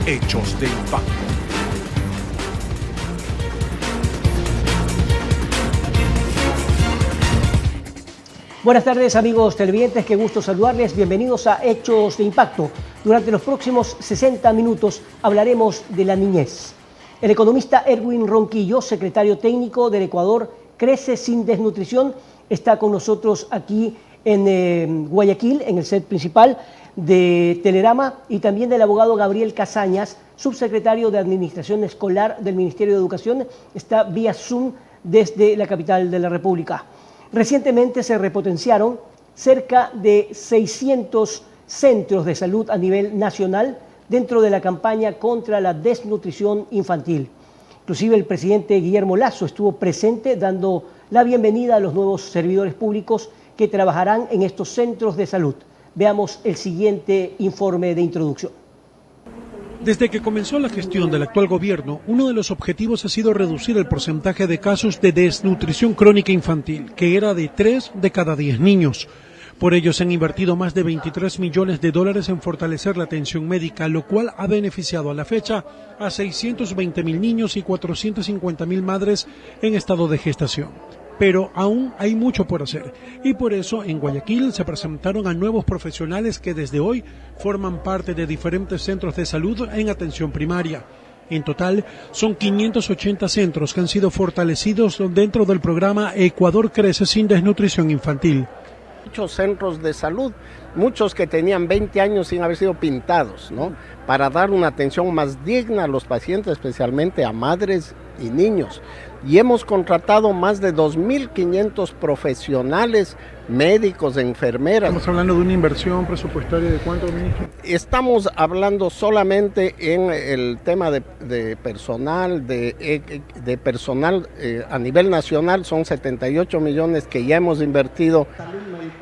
Hechos de Impacto. Buenas tardes, amigos televidentes, qué gusto saludarles. Bienvenidos a Hechos de Impacto. Durante los próximos 60 minutos hablaremos de la niñez. El economista Erwin Ronquillo, secretario técnico del Ecuador Crece Sin Desnutrición, está con nosotros aquí en Guayaquil, en el set principal de Telerama, y también del abogado Gabriel Casañas, subsecretario de Administración Escolar del Ministerio de Educación, está vía Zoom desde la capital de la República. Recientemente se repotenciaron cerca de 600 centros de salud a nivel nacional dentro de la campaña contra la desnutrición infantil. Inclusive el presidente Guillermo Lasso estuvo presente dando la bienvenida a los nuevos servidores públicos que trabajarán en estos centros de salud. Veamos el siguiente informe de introducción. Desde que comenzó la gestión del actual gobierno, uno de los objetivos ha sido reducir el porcentaje de casos de desnutrición crónica infantil, que era de 3 de cada 10 niños. Por ello se han invertido más de $23 millones en fortalecer la atención médica, lo cual ha beneficiado a la fecha a 620.000 niños y 450.000 madres en estado de gestación. Pero aún hay mucho por hacer y por eso en Guayaquil se presentaron a nuevos profesionales que desde hoy forman parte de diferentes centros de salud en atención primaria. En total son 580 centros que han sido fortalecidos dentro del programa Ecuador Crece Sin Desnutrición Infantil. Muchos centros de salud, muchos que tenían 20 años sin haber sido pintados, ¿no? Para dar una atención más digna a los pacientes, especialmente a madres y niños. Y hemos contratado más de 2.500 profesionales, médicos, enfermeras. Estamos hablando de una inversión presupuestaria de ¿cuánto, ministro? Estamos hablando solamente en el tema de personal, de personal a nivel nacional, son 78 millones que ya hemos invertido.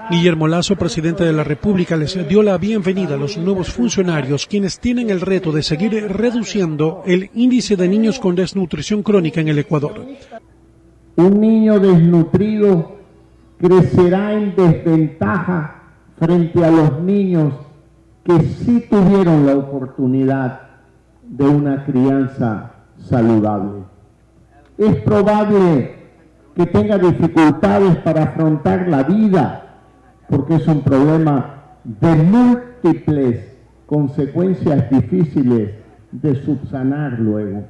Guillermo Lasso, presidente de la República, les dio la bienvenida a los nuevos funcionarios, quienes tienen el reto de seguir reduciendo el índice de niños con desnutrición crónica en el Ecuador. Un niño desnutrido crecerá en desventaja frente a los niños que sí tuvieron la oportunidad de una crianza saludable. Es probable que tenga dificultades para afrontar la vida, porque es un problema de múltiples consecuencias difíciles de subsanar luego.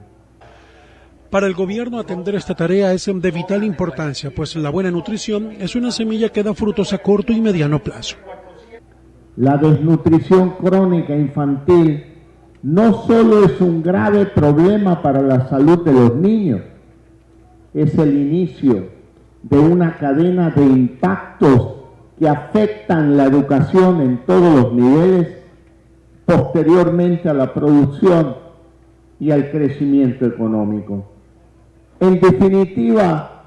Para el gobierno atender esta tarea es de vital importancia, pues la buena nutrición es una semilla que da frutos a corto y mediano plazo. La desnutrición crónica infantil no solo es un grave problema para la salud de los niños, es el inicio de una cadena de impactos que afectan la educación en todos los niveles, posteriormente a la producción y al crecimiento económico. En definitiva,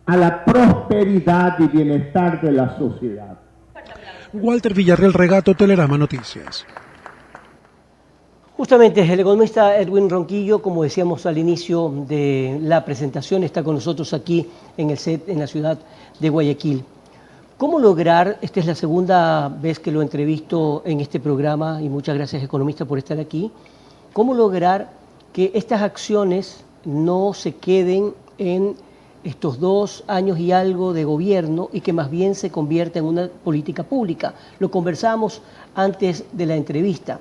a la prosperidad y bienestar de la sociedad. Walter Villarreal Regato, Telerama Noticias. Justamente el economista Erwin Ronquillo, como decíamos al inicio de la presentación, está con nosotros aquí en el set en la ciudad de Guayaquil. ¿Cómo lograr, esta es la segunda vez que lo entrevisto en este programa, y muchas gracias economista por estar aquí, cómo lograr que estas acciones no se queden en estos 2 años y algo de gobierno y que más bien se convierta en una política pública? Lo conversábamos antes de la entrevista.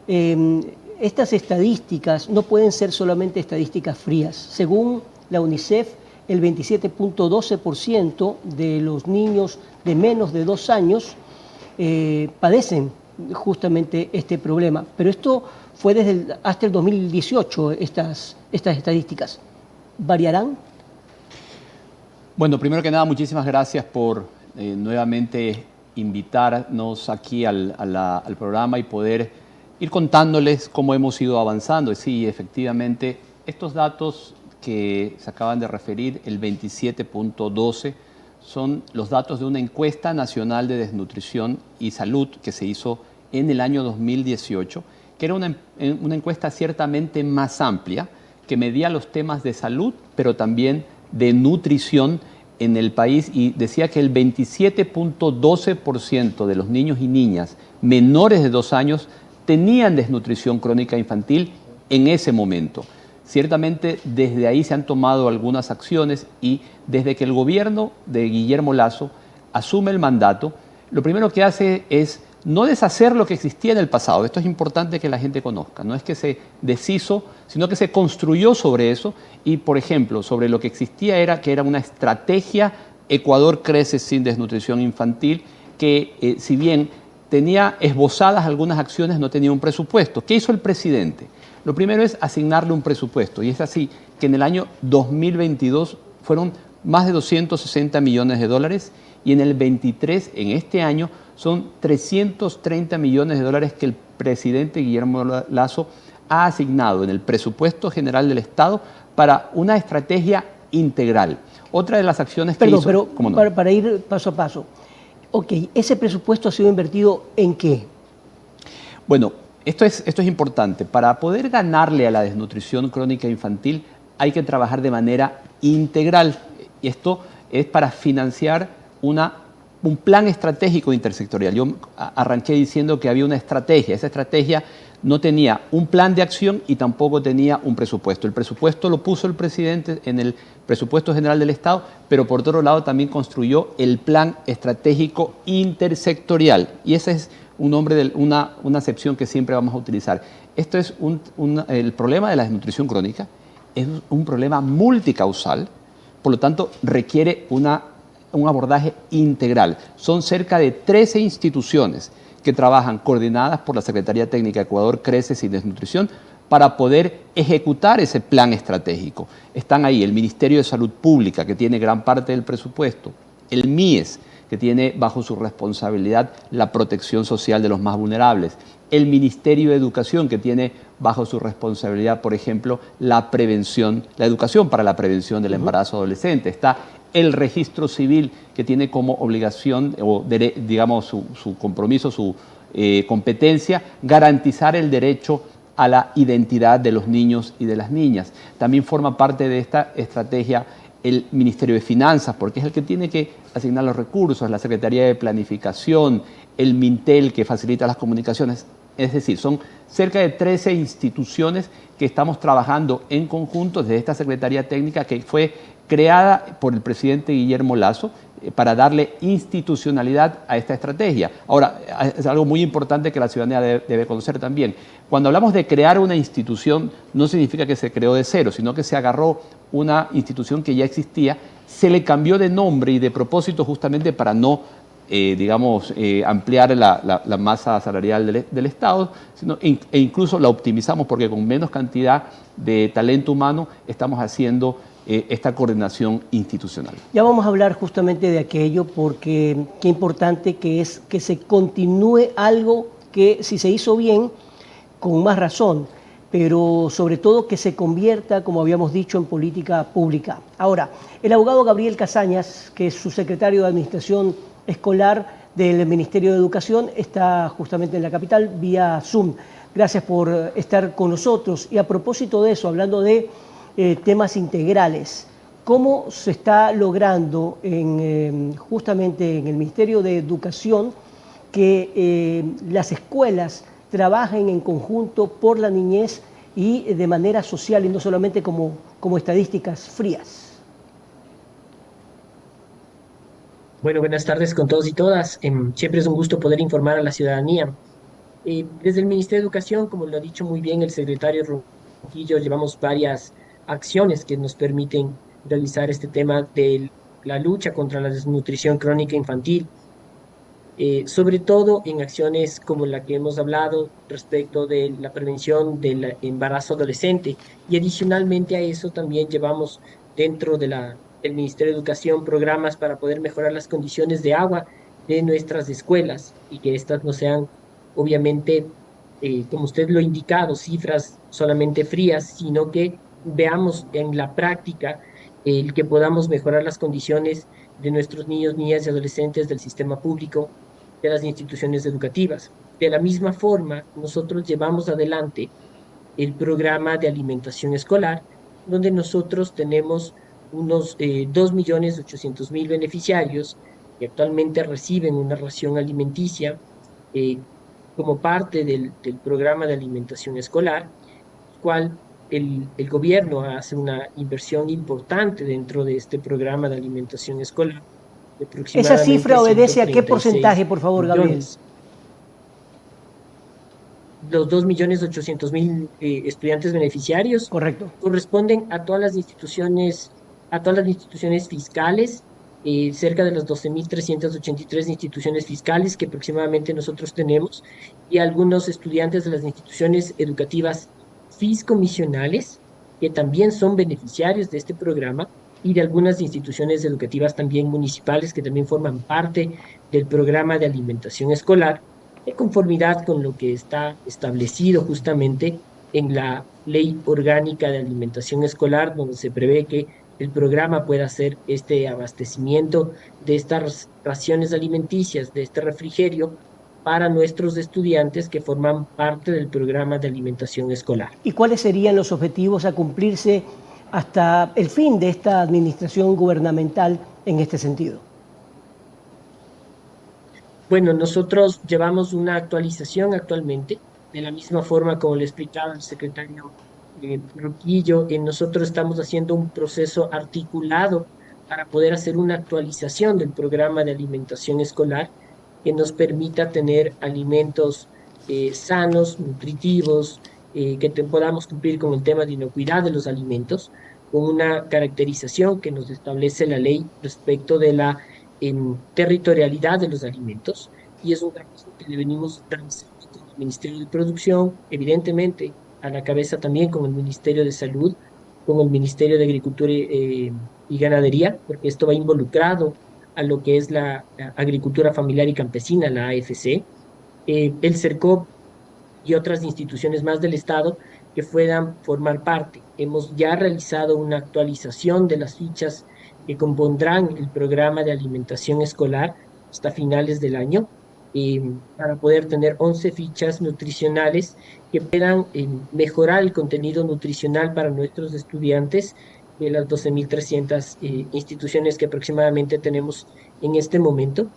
Estas estadísticas no pueden ser solamente estadísticas frías. Según la UNICEF, el 27.12% de los niños de menos de 2 años padecen justamente este problema. Pero esto fue hasta el 2018, estas estadísticas. ¿Variarán? Bueno, primero que nada, muchísimas gracias por nuevamente invitarnos aquí al programa y poder ir contándoles cómo hemos ido avanzando. Sí, efectivamente, estos datos que se acaban de referir, el 27.12, son los datos de una encuesta nacional de desnutrición y salud que se hizo en el año 2018, que era una encuesta ciertamente más amplia, que medía los temas de salud, pero también de nutrición en el país, y decía que el 27.12% de los niños y niñas menores de 2 años tenían desnutrición crónica infantil en ese momento. Ciertamente desde ahí se han tomado algunas acciones y desde que el gobierno de Guillermo Lasso asume el mandato, lo primero que hace es no deshacer lo que existía en el pasado. Esto es importante que la gente conozca. No es que se deshizo, sino que se construyó sobre eso y, por ejemplo, sobre lo que existía era una estrategia Ecuador Crece Sin Desnutrición Infantil que, si bien tenía esbozadas algunas acciones, no tenía un presupuesto. ¿Qué hizo el presidente? Lo primero es asignarle un presupuesto y es así que en el año 2022 fueron más de 260 millones de dólares y en el 23, en este año, son 330 millones de dólares que el presidente Guillermo Lasso ha asignado en el presupuesto general del Estado para una estrategia integral. Otra de las acciones que hizo... Pero ¿cómo no? para ir paso a paso. Ok, ¿ese presupuesto ha sido invertido en qué? Bueno, esto es importante. Para poder ganarle a la desnutrición crónica infantil hay que trabajar de manera integral. Y esto es para financiar un plan estratégico intersectorial. Yo arranqué diciendo que había una estrategia. Esa estrategia no tenía un plan de acción y tampoco tenía un presupuesto. El presupuesto lo puso el presidente en el presupuesto general del Estado, pero por otro lado también construyó el plan estratégico intersectorial. Y ese es un nombre de una acepción que siempre vamos a utilizar. Esto es el problema de la desnutrición crónica, es un problema multicausal, por lo tanto requiere un abordaje integral. Son cerca de 13 instituciones que trabajan coordinadas por la Secretaría Técnica Ecuador Crece Sin Desnutrición para poder ejecutar ese plan estratégico. Están ahí el Ministerio de Salud Pública, que tiene gran parte del presupuesto, el MIES, que tiene bajo su responsabilidad la protección social de los más vulnerables, el Ministerio de Educación, que tiene bajo su responsabilidad, por ejemplo, la educación para la prevención del embarazo adolescente. Está el registro civil, que tiene como obligación, o digamos su compromiso, su competencia, garantizar el derecho a la identidad de los niños y de las niñas. También forma parte de esta estrategia el Ministerio de Finanzas, porque es el que tiene que asignar los recursos, la Secretaría de Planificación, el Mintel, que facilita las comunicaciones. Es decir, son cerca de 13 instituciones que estamos trabajando en conjunto desde esta Secretaría Técnica que fue creada por el presidente Guillermo Lasso para darle institucionalidad a esta estrategia. Ahora, es algo muy importante que la ciudadanía debe conocer también. Cuando hablamos de crear una institución, no significa que se creó de cero, sino que se agarró una institución que ya existía, se le cambió de nombre y de propósito justamente para no ampliar la masa salarial del Estado, e incluso la optimizamos porque con menos cantidad de talento humano estamos haciendo esta coordinación institucional. Ya vamos a hablar justamente de aquello porque qué importante que es que se continúe algo que si se hizo bien, con más razón, pero sobre todo que se convierta, como habíamos dicho, en política pública. Ahora, el abogado Gabriel Casañas, que es subsecretario de Administración Escolar del Ministerio de Educación, está justamente en la capital vía Zoom. Gracias por estar con nosotros. Y a propósito de eso, hablando de temas integrales, ¿cómo se está logrando justamente en el Ministerio de Educación que las escuelas trabajen en conjunto por la niñez y de manera social y no solamente como estadísticas frías? Bueno, buenas tardes con todos y todas. Siempre es un gusto poder informar a la ciudadanía. Desde el Ministerio de Educación, como lo ha dicho muy bien el secretario Ronquillo, llevamos varias acciones que nos permiten realizar este tema de la lucha contra la desnutrición crónica infantil, sobre todo en acciones como la que hemos hablado respecto de la prevención del embarazo adolescente, y adicionalmente a eso también llevamos dentro del Ministerio de Educación programas para poder mejorar las condiciones de agua de nuestras escuelas y que éstas no sean, obviamente, como usted lo ha indicado, cifras solamente frías, sino que veamos en la práctica el que podamos mejorar las condiciones de nuestros niños, niñas y adolescentes del sistema público, de las instituciones educativas. De la misma forma, nosotros llevamos adelante el programa de alimentación escolar, donde nosotros tenemos unos 2.800.000 beneficiarios que actualmente reciben una ración alimenticia como parte del programa de alimentación escolar. cual el gobierno hace una inversión importante dentro de este programa de alimentación escolar. De ¿Esa aproximadamente cifra obedece a qué 136 porcentaje, por favor, Gabriel? millones. Los 2.800.000 estudiantes beneficiarios Correcto. corresponden a todas las instituciones fiscales, cerca de las 12.383 instituciones fiscales que aproximadamente nosotros tenemos, y algunos estudiantes de las instituciones educativas fiscomisionales, que también son beneficiarios de este programa, y de algunas instituciones educativas también municipales que también forman parte del programa de alimentación escolar, de conformidad con lo que está establecido justamente en la Ley Orgánica de Alimentación Escolar, donde se prevé que el programa pueda hacer este abastecimiento de estas raciones alimenticias, de este refrigerio, para nuestros estudiantes que forman parte del programa de alimentación escolar. ¿Y cuáles serían los objetivos a cumplirse hasta el fin de esta administración gubernamental en este sentido? Bueno, nosotros llevamos una actualización actualmente, de la misma forma como le explicaba el secretario Ronquillo, nosotros estamos haciendo un proceso articulado para poder hacer una actualización del programa de alimentación escolar que nos permita tener alimentos sanos, nutritivos, que podamos cumplir con el tema de inocuidad de los alimentos, con una caracterización que nos establece la ley respecto de la territorialidad de los alimentos, y es un trabajo que le venimos realizando con el Ministerio de Producción, evidentemente a la cabeza también con el Ministerio de Salud, con el Ministerio de Agricultura y Ganadería, porque esto va involucrado a lo que es la agricultura familiar y campesina, la AFC, el CERCOP y otras instituciones más del Estado que puedan formar parte. Hemos ya realizado una actualización de las fichas que compondrán el programa de alimentación escolar hasta finales del año, para poder tener 11 fichas nutricionales que puedan mejorar el contenido nutricional para nuestros estudiantes de las 12.300 instituciones que aproximadamente tenemos en este momento,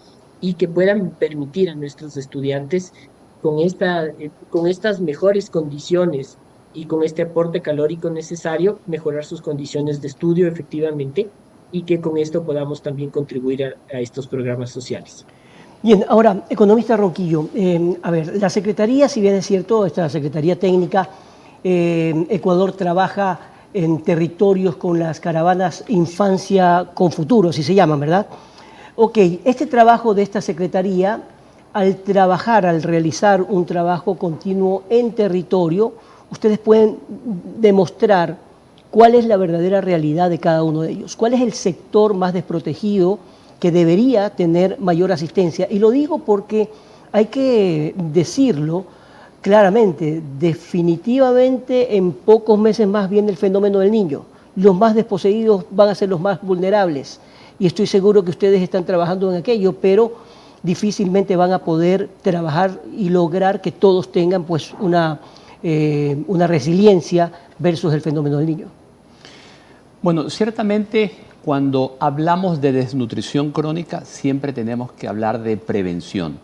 y que puedan permitir a nuestros estudiantes con estas mejores condiciones y con este aporte calórico necesario, mejorar sus condiciones de estudio efectivamente, y que con esto podamos también contribuir a estos programas sociales. Bien, ahora, economista Ronquillo, a ver, la Secretaría, si bien es cierto, esta Secretaría Técnica, Ecuador trabaja en territorios con las caravanas Infancia con Futuro, así se llaman, ¿verdad? Ok, este trabajo de esta Secretaría, al realizar un trabajo continuo en territorio, ustedes pueden demostrar cuál es la verdadera realidad de cada uno de ellos, cuál es el sector más desprotegido que debería tener mayor asistencia. Y lo digo porque hay que decirlo claramente, definitivamente en pocos meses más viene el fenómeno del niño. Los más desposeídos van a ser los más vulnerables, y estoy seguro que ustedes están trabajando en aquello, pero difícilmente van a poder trabajar y lograr que todos tengan pues una resiliencia versus el fenómeno del niño. Bueno, ciertamente cuando hablamos de desnutrición crónica siempre tenemos que hablar de prevención.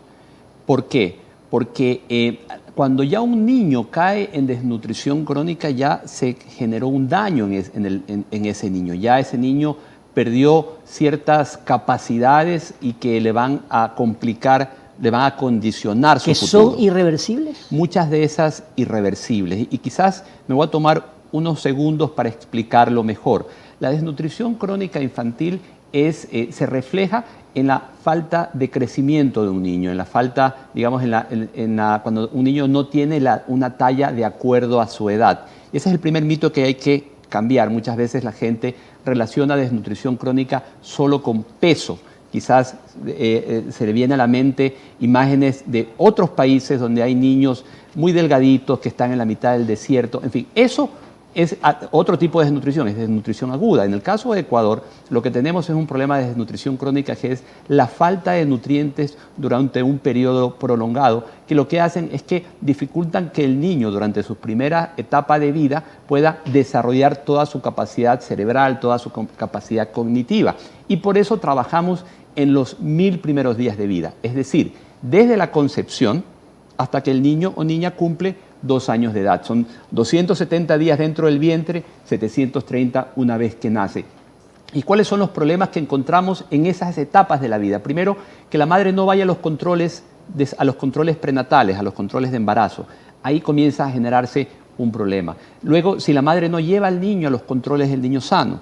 ¿Por qué? Porque cuando ya un niño cae en desnutrición crónica ya se generó un daño en ese niño. Ya ese niño perdió ciertas capacidades y que le van a complicar, le van a condicionar su futuro. ¿Que son irreversibles? Muchas de esas irreversibles. Y quizás me voy a tomar unos segundos para explicarlo mejor. La desnutrición crónica infantil se refleja en la falta de crecimiento de un niño, en la falta, digamos, cuando un niño no tiene una talla de acuerdo a su edad. Y ese es el primer mito que hay que cambiar. Muchas veces la gente relaciona desnutrición crónica solo con peso. Quizás se le viene a la mente imágenes de otros países donde hay niños muy delgaditos que están en la mitad del desierto. En fin, eso es otro tipo de desnutrición, es desnutrición aguda. En el caso de Ecuador, lo que tenemos es un problema de desnutrición crónica, que es la falta de nutrientes durante un periodo prolongado, que lo que hacen es que dificultan que el niño durante su primera etapa de vida pueda desarrollar toda su capacidad cerebral, toda su capacidad cognitiva. Y por eso trabajamos en los 1000 primeros días de vida, es decir, desde la concepción hasta que el niño o niña cumple 2 años de edad. Son 270 días dentro del vientre, 730 una vez que nace. ¿Y cuáles son los problemas que encontramos en esas etapas de la vida? Primero, que la madre no vaya a los controles prenatales, a los controles de embarazo. Ahí comienza a generarse un problema. Luego, si la madre no lleva al niño a los controles del niño sano,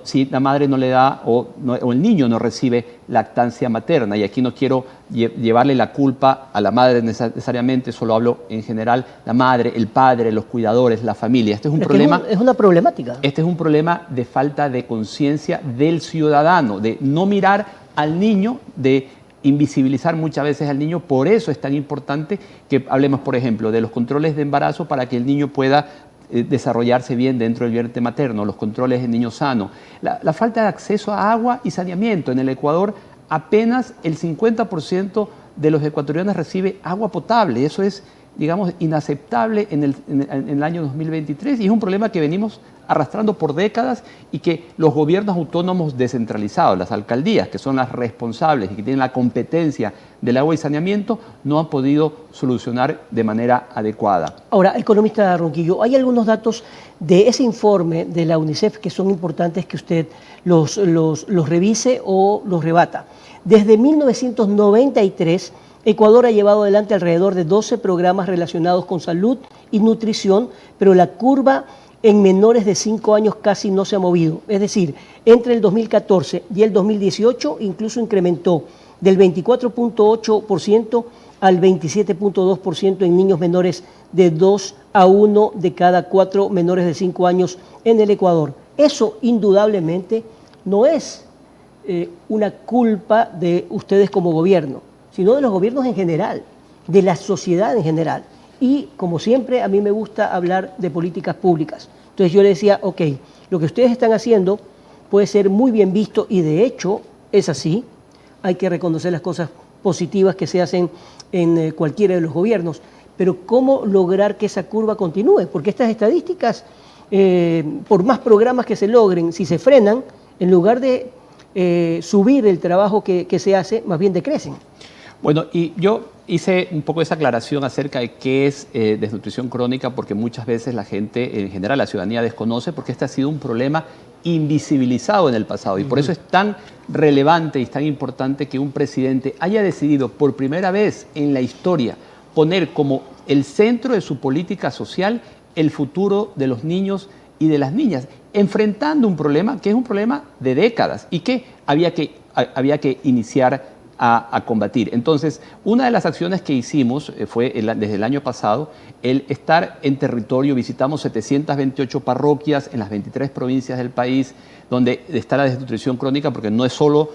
si la madre no le da o el niño no recibe lactancia materna, y aquí no quiero llevarle la culpa a la madre necesariamente, solo hablo en general, la madre, el padre, los cuidadores, la familia. Este es un problema. Es una problemática. Este es un problema de falta de conciencia del ciudadano, de no mirar al niño, de invisibilizar muchas veces al niño. Por eso es tan importante que hablemos, por ejemplo, de los controles de embarazo para que el niño pueda desarrollarse bien dentro del vientre materno, los controles del niño sano. La falta de acceso a agua y saneamiento. En el Ecuador apenas el 50% de los ecuatorianos recibe agua potable. Eso es, digamos, inaceptable en el año 2023 y es un problema que venimos arrastrando por décadas y que los gobiernos autónomos descentralizados, las alcaldías, que son las responsables y que tienen la competencia del agua y saneamiento, no han podido solucionar de manera adecuada. Ahora, economista Ronquillo, hay algunos datos de ese informe de la UNICEF que son importantes que usted los revise o los rebata. Desde 1993, Ecuador ha llevado adelante alrededor de 12 programas relacionados con salud y nutrición, pero la curva en menores de 5 años casi no se ha movido. Es decir, entre el 2014 y el 2018 incluso incrementó del 24.8% al 27.2% en niños menores de 2 a 1 de cada 4 menores de 5 años en el Ecuador. Eso indudablemente no es una culpa de ustedes como gobierno, sino de los gobiernos en general, de la sociedad en general. Y como siempre, a mí me gusta hablar de políticas públicas. Entonces yo le decía, ok, lo que ustedes están haciendo puede ser muy bien visto y de hecho es así. Hay que reconocer las cosas positivas que se hacen en cualquiera de los gobiernos. Pero ¿cómo lograr que esa curva continúe? Porque estas estadísticas, por más programas que se logren, si se frenan, en lugar de subir el trabajo que se hace, más bien decrecen. Bueno, y yo hice un poco esa aclaración acerca de qué es desnutrición crónica, porque muchas veces la gente, en general la ciudadanía, desconoce, porque este ha sido un problema invisibilizado en el pasado. Y por eso es tan relevante y tan importante que un presidente haya decidido por primera vez en la historia poner como el centro de su política social el futuro de los niños y de las niñas, enfrentando un problema que es un problema de décadas y que había que iniciar a combatir. Entonces, una de las acciones que hicimos fue desde el año pasado el estar en territorio. Visitamos 728 parroquias en las 23 provincias del país donde está la desnutrición crónica, porque no es solo,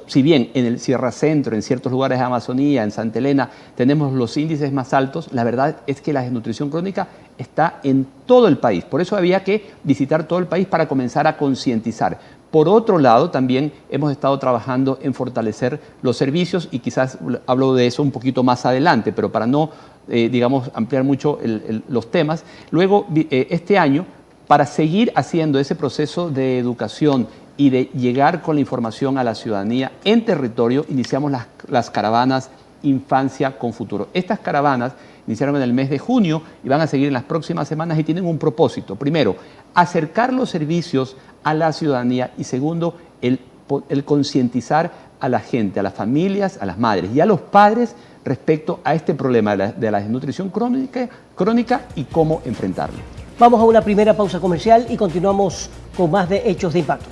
si bien en el Sierra Centro, en ciertos lugares de Amazonía, en Santa Elena, tenemos los índices más altos, la verdad es que la desnutrición crónica está en todo el país. Por eso había que visitar todo el país para comenzar a concientizar. Por otro lado, también hemos estado trabajando en fortalecer los servicios y quizás hablo de eso un poquito más adelante, pero para no, digamos, ampliar mucho los temas. Luego, este año, para seguir haciendo ese proceso de educación y de llegar con la información a la ciudadanía en territorio, iniciamos las caravanas Infancia con Futuro. Estas caravanas iniciaron en el mes de junio y van a seguir en las próximas semanas y tienen un propósito. Primero, acercar los servicios a la ciudadanía y segundo, el concientizar a la gente, a las familias, a las madres y a los padres respecto a este problema de la desnutrición crónica y cómo enfrentarlo. Vamos a una primera pausa comercial y continuamos con más de Hechos de Impacto.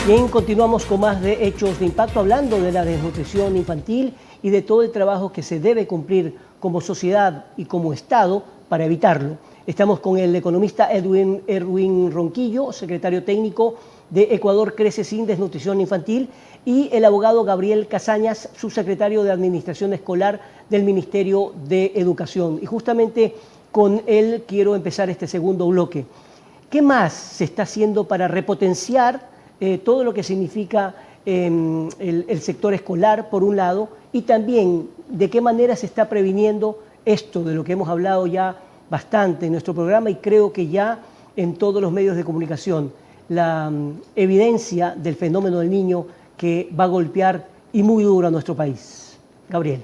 Bien, continuamos con más de Hechos de Impacto, hablando de la desnutrición infantil y de todo el trabajo que se debe cumplir como sociedad y como Estado para evitarlo. Estamos con el economista Erwin Ronquillo, secretario técnico de Ecuador Crece Sin Desnutrición Infantil, y el abogado Gabriel Casañas, subsecretario de Administración Escolar del Ministerio de Educación. Y justamente con él quiero empezar este segundo bloque. ¿Qué más se está haciendo para repotenciar todo lo que significa el sector escolar, por un lado, y también de qué manera se está previniendo esto de lo que hemos hablado ya bastante en nuestro programa y creo que ya en todos los medios de comunicación, la evidencia del fenómeno del niño que va a golpear y muy duro a nuestro país. Gabriel.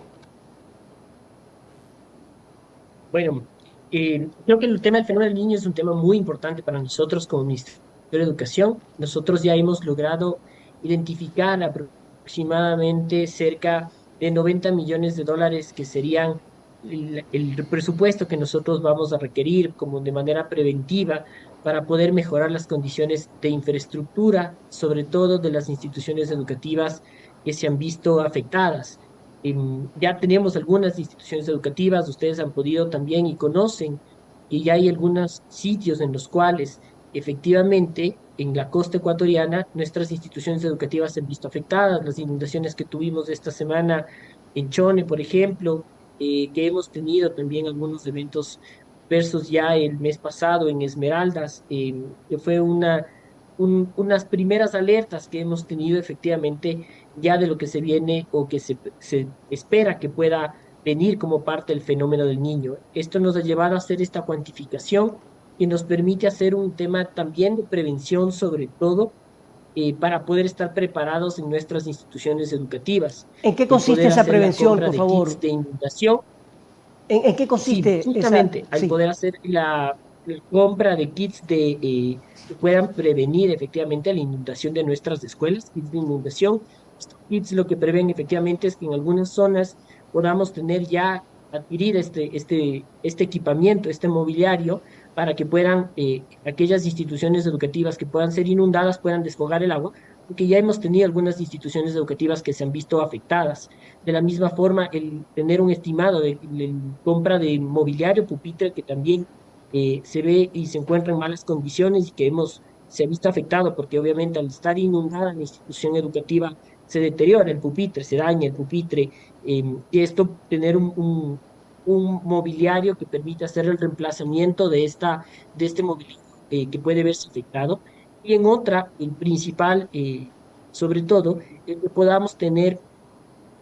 Bueno, creo que el tema del fenómeno del niño es un tema muy importante para nosotros como Ministerio de Educación. Nosotros ya hemos logrado identificar aproximadamente cerca de 90 millones de dólares que serían el presupuesto que nosotros vamos a requerir como de manera preventiva para poder mejorar las condiciones de infraestructura, sobre todo de las instituciones educativas que se han visto afectadas. Ya tenemos algunas instituciones educativas, ustedes han podido también y conocen que ya hay algunos sitios en los cuales efectivamente en la costa ecuatoriana nuestras instituciones educativas se han visto afectadas. Las inundaciones que tuvimos esta semana en Chone, por ejemplo, que hemos tenido también algunos eventos versus ya el mes pasado en Esmeraldas, que fue unas primeras alertas que hemos tenido efectivamente ya de lo que se viene o que se espera que pueda venir como parte del fenómeno del niño. Esto nos ha llevado a hacer esta cuantificación y nos permite hacer un tema también de prevención, sobre todo para poder estar preparados en nuestras instituciones educativas. ¿En qué El consiste poder esa hacer la prevención, compra por de favor? kits de inundación. ¿En qué Sí, consiste justamente al sí. poder hacer la compra de kits que puedan prevenir efectivamente la inundación de nuestras escuelas, kits de inundación. Estos kits lo que prevén efectivamente es que en algunas zonas podamos tener ya adquirir este equipamiento, este mobiliario, para que puedan aquellas instituciones educativas que puedan ser inundadas puedan desfogar el agua, porque ya hemos tenido algunas instituciones educativas que se han visto afectadas. De la misma forma, el tener un estimado de compra de mobiliario, pupitre, que también se ve y se encuentra en malas condiciones y que se ha visto afectado, porque obviamente al estar inundada la institución educativa se deteriora el pupitre, se daña el pupitre, y esto tener un mobiliario que permita hacer el reemplazamiento de este mobiliario que puede verse afectado. Y en otra, el principal, sobre todo, el que podamos tener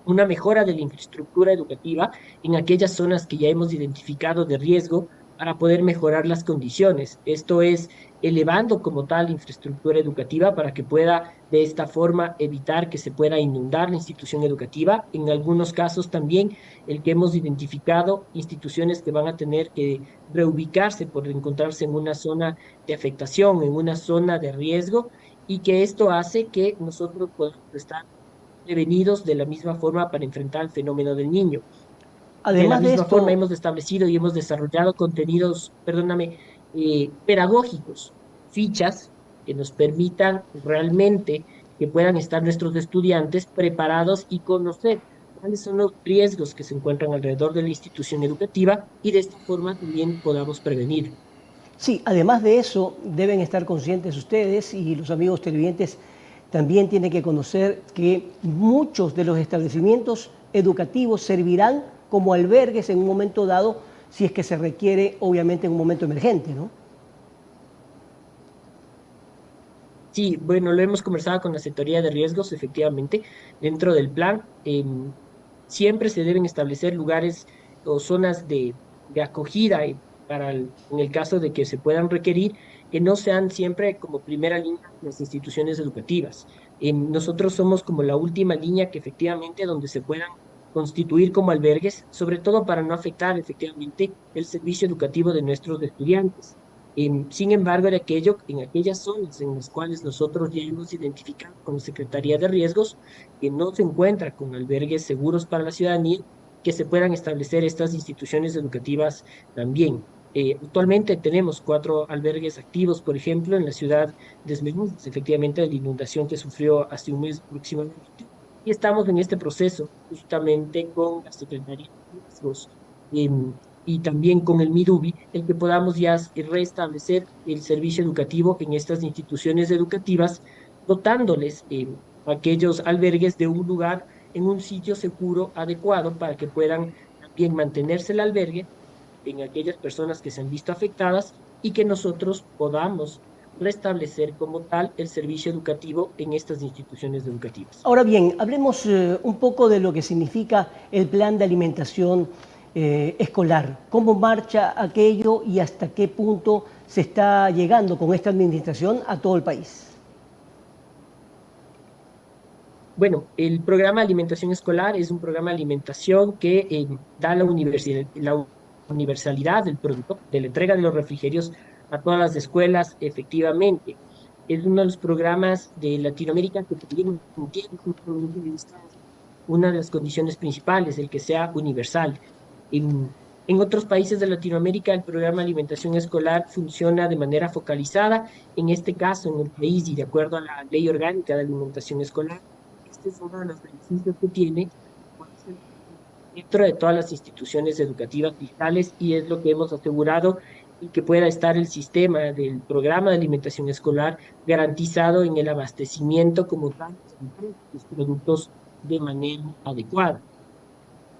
una mejora de la infraestructura educativa en aquellas zonas que ya hemos identificado de riesgo para poder mejorar las condiciones. Esto es elevando como tal la infraestructura educativa para que pueda de esta forma evitar que se pueda inundar la institución educativa. En algunos casos también el que hemos identificado instituciones que van a tener que reubicarse por encontrarse en una zona de afectación, en una zona de riesgo, y que esto hace que nosotros podamos estar prevenidos de la misma forma para enfrentar el fenómeno del niño. De la Además de misma esto, forma hemos establecido y hemos desarrollado contenidos, perdóname, pedagógicos, fichas que nos permitan realmente que puedan estar nuestros estudiantes preparados y conocer cuáles son los riesgos que se encuentran alrededor de la institución educativa y de esta forma también podamos prevenir. sí, además de eso, deben estar conscientes ustedes y los amigos televidentes también tienen que conocer que muchos de los establecimientos educativos servirán como albergues en un momento dado, si es que se requiere, obviamente, en un momento emergente, ¿no? Sí, bueno, lo hemos conversado con la Secretaría de Riesgos, efectivamente, dentro del plan. Siempre se deben establecer lugares o zonas de acogida en el caso de que se puedan requerir, que no sean siempre como primera línea las instituciones educativas. Nosotros somos como la última línea que efectivamente donde se puedan constituir como albergues, sobre todo para no afectar efectivamente el servicio educativo de nuestros estudiantes. Sin embargo, en aquellas zonas en las cuales nosotros ya hemos identificado con la Secretaría de Riesgos que no se encuentra con albergues seguros para la ciudadanía, que se puedan establecer estas instituciones educativas también. Actualmente tenemos 4 albergues activos, por ejemplo, en la ciudad de Esmeraldas, efectivamente de la inundación que sufrió hace un mes aproximadamente. Y estamos en este proceso justamente con la Secretaría de Riesgos y también con el MIDUBI, el que podamos ya restablecer el servicio educativo en estas instituciones educativas, dotándoles aquellos albergues de un lugar en un sitio seguro, adecuado, para que puedan también mantenerse el albergue en aquellas personas que se han visto afectadas y que nosotros podamos restablecer como tal el servicio educativo en estas instituciones educativas. Ahora bien, hablemos un poco de lo que significa el plan de alimentación escolar. ¿Cómo marcha aquello y hasta qué punto se está llegando con esta administración a todo el país? Bueno, el programa de alimentación escolar es un programa de alimentación que da la universalidad del producto, de la entrega de los refrigerios a todas las escuelas, efectivamente. Es uno de los programas de Latinoamérica que también tiene una de las condiciones principales, el que sea universal. En otros países de Latinoamérica, el programa de alimentación escolar funciona de manera focalizada. En este caso, en el país, y de acuerdo a la Ley Orgánica de Alimentación Escolar, este es uno de los beneficios que tiene dentro de todas las instituciones educativas digitales, y es lo que hemos asegurado, y que pueda estar el sistema del programa de alimentación escolar garantizado en el abastecimiento como tal de los productos de manera adecuada.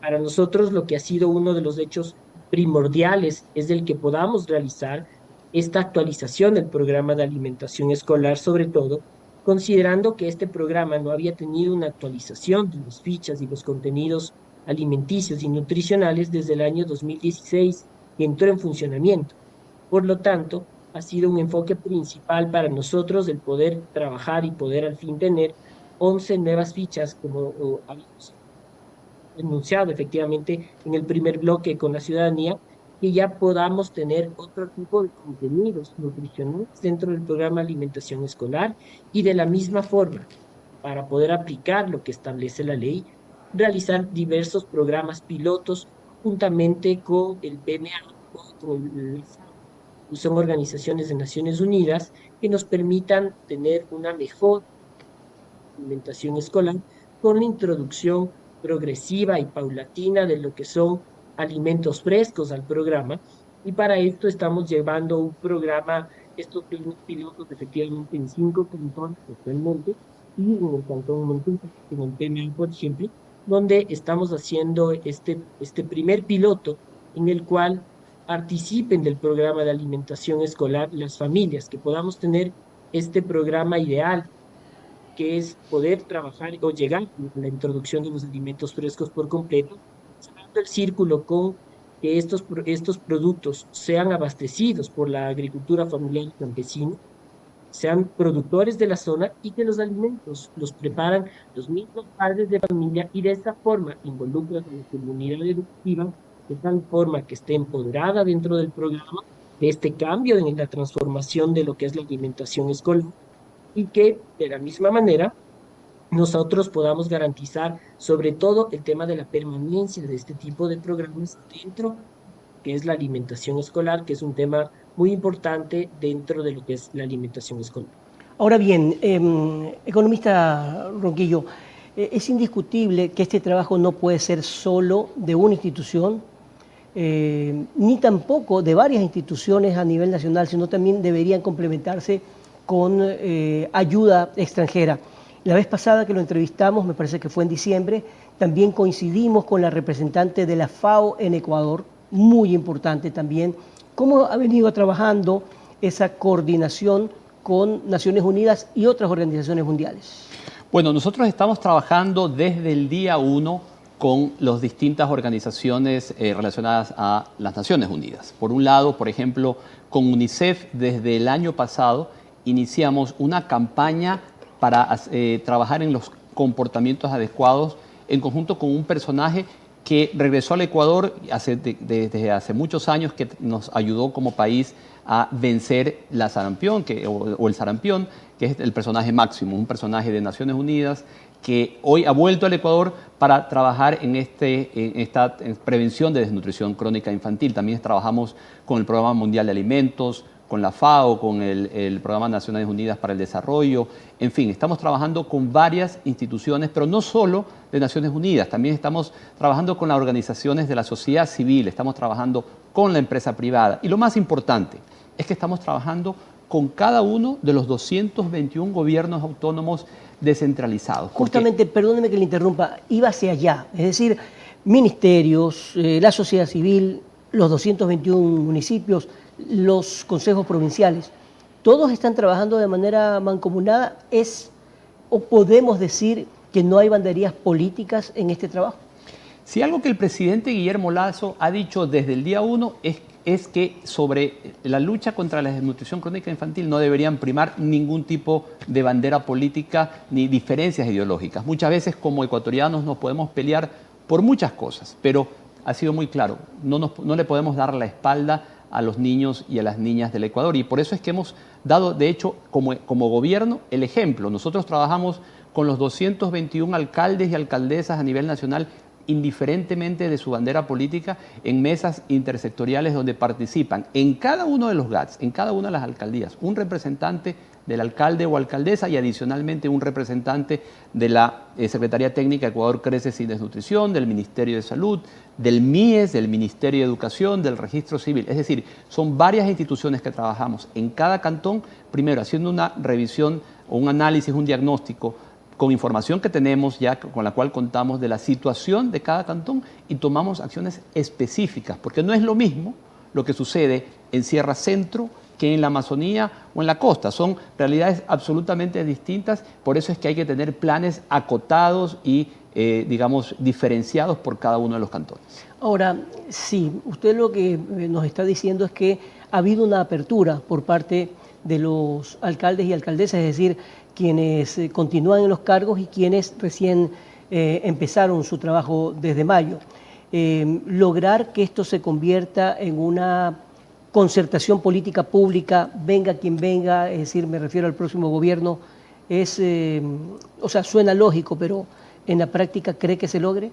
Para nosotros, lo que ha sido uno de los hechos primordiales es el que podamos realizar esta actualización del programa de alimentación escolar, sobre todo considerando que este programa no había tenido una actualización de las fichas y los contenidos alimenticios y nutricionales desde el año 2016, que entró en funcionamiento. Por lo tanto, ha sido un enfoque principal para nosotros el poder trabajar y poder al fin tener 11 nuevas fichas, como habíamos enunciado efectivamente en el primer bloque con la ciudadanía, que ya podamos tener otro tipo de contenidos nutricionales dentro del programa de alimentación escolar, y de la misma forma, para poder aplicar lo que establece la ley, realizar diversos programas pilotos juntamente con el PMA o con el FAO, que son organizaciones de Naciones Unidas, que nos permitan tener una mejor alimentación escolar con la introducción progresiva y paulatina de lo que son alimentos frescos al programa. Y para esto estamos llevando un programa, estos pilotos efectivamente en 5 cantones actualmente, y en el cantón Montúfar, en el PMA, por ejemplo, donde estamos haciendo este primer piloto en el cual participen del programa de alimentación escolar las familias, que podamos tener este programa ideal, que es poder trabajar o llegar a la introducción de los alimentos frescos por completo, cerrando el círculo con que estos productos sean abastecidos por la agricultura familiar y campesina, sean productores de la zona, y que los alimentos los preparan los mismos padres de familia, y de esa forma involucran a la comunidad educativa de tal forma que esté empoderada dentro del programa de este cambio en la transformación de lo que es la alimentación escolar, y que de la misma manera nosotros podamos garantizar sobre todo el tema de la permanencia de este tipo de programas dentro, que es la alimentación escolar, que es un tema muy importante dentro de lo que es la alimentación escolar. Ahora bien, economista Ronquillo, es indiscutible que este trabajo no puede ser solo de una institución, ni tampoco de varias instituciones a nivel nacional, sino también deberían complementarse con ayuda extranjera. La vez pasada que lo entrevistamos, me parece que fue en diciembre, también coincidimos con la representante de la FAO en Ecuador, muy importante también. ¿Cómo ha venido trabajando esa coordinación con Naciones Unidas y otras organizaciones mundiales? Bueno, nosotros estamos trabajando desde el día 1 con las distintas organizaciones relacionadas a las Naciones Unidas. Por un lado, por ejemplo, con UNICEF desde el año pasado iniciamos una campaña para trabajar en los comportamientos adecuados en conjunto con un personaje que regresó al Ecuador desde hace muchos años, que nos ayudó como país a vencer la sarampión, o el sarampión, que es el personaje Máximo, un personaje de Naciones Unidas que hoy ha vuelto al Ecuador para trabajar en esta prevención de desnutrición crónica infantil. También trabajamos con el Programa Mundial de Alimentos, con la FAO, con el Programa Naciones Unidas para el Desarrollo. En fin, estamos trabajando con varias instituciones, pero no solo de Naciones Unidas, también estamos trabajando con las organizaciones de la sociedad civil, estamos trabajando con la empresa privada. Y lo más importante es que estamos trabajando con cada uno de los 221 gobiernos autónomos descentralizados. Justamente, perdóneme que le interrumpa, iba hacia allá, es decir, ministerios, la sociedad civil, los 221 municipios, los consejos provinciales, todos están trabajando de manera mancomunada. ¿O podemos decir que no hay banderías políticas en este trabajo? Si algo que el presidente Guillermo Lasso ha dicho desde el día 1 es es que sobre la lucha contra la desnutrición crónica infantil no deberían primar ningún tipo de bandera política ni diferencias ideológicas. Muchas veces como ecuatorianos nos podemos pelear por muchas cosas, pero ha sido muy claro, no le podemos dar la espalda a los niños y a las niñas del Ecuador, y por eso es que hemos dado, de hecho, como gobierno, el ejemplo. Nosotros trabajamos con los 221 alcaldes y alcaldesas a nivel nacional, indiferentemente de su bandera política, en mesas intersectoriales donde participan en cada uno de los GATS, en cada una de las alcaldías, un representante del alcalde o alcaldesa y adicionalmente un representante de la Secretaría Técnica Ecuador Crece Sin Desnutrición, del Ministerio de Salud, del MIES, del Ministerio de Educación, del Registro Civil. Es decir, son varias instituciones que trabajamos en cada cantón, primero haciendo una revisión o un análisis, un diagnóstico con información que tenemos ya, con la cual contamos de la situación de cada cantón y tomamos acciones específicas, porque no es lo mismo lo que sucede en Sierra Centro que en la Amazonía o en la costa. Son realidades absolutamente distintas, por eso es que hay que tener planes acotados y, digamos, diferenciados por cada uno de los cantones. Ahora, sí, usted lo que nos está diciendo es que ha habido una apertura por parte de los alcaldes y alcaldesas, es decir, quienes continúan en los cargos y quienes recién empezaron su trabajo desde mayo. Lograr que esto se convierta en una concertación política pública, venga quien venga, es decir, me refiero al próximo gobierno, o sea, suena lógico, pero ¿en la práctica cree que se logre?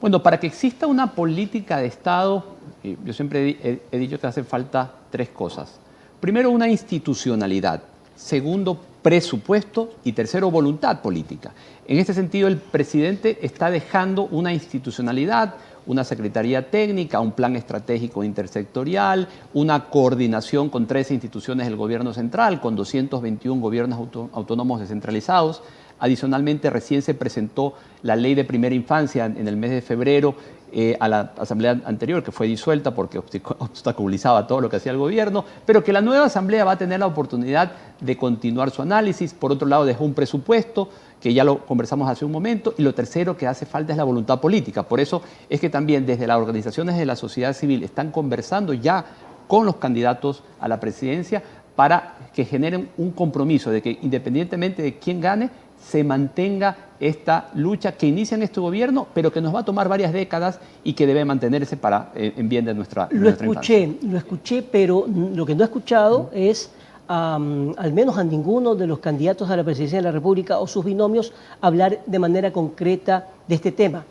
Bueno, para que exista una política de Estado, yo siempre he dicho que hace falta tres cosas. Primero, una institucionalidad. Segundo, presupuesto. Y tercero, voluntad política. En este sentido, el presidente está dejando una institucionalidad, una secretaría técnica, un plan estratégico intersectorial, una coordinación con 13 instituciones del gobierno central, con 221 gobiernos autónomos descentralizados. Adicionalmente, recién se presentó la ley de primera infancia en el mes de febrero a la asamblea anterior, que fue disuelta porque obstaculizaba todo lo que hacía el gobierno, pero que la nueva asamblea va a tener la oportunidad de continuar su análisis. Por otro lado, dejó un presupuesto, que ya lo conversamos hace un momento, y lo tercero que hace falta es la voluntad política. Por eso es que también desde las organizaciones de la sociedad civil están conversando ya con los candidatos a la presidencia para que generen un compromiso de que independientemente de quién gane, se mantenga esta lucha que inicia en este gobierno, pero que nos va a tomar varias décadas y que debe mantenerse en bien de nuestra infancia. Lo escuché, pero lo que no he escuchado es al menos a ninguno de los candidatos a la presidencia de la República o sus binomios hablar de manera concreta de este tema.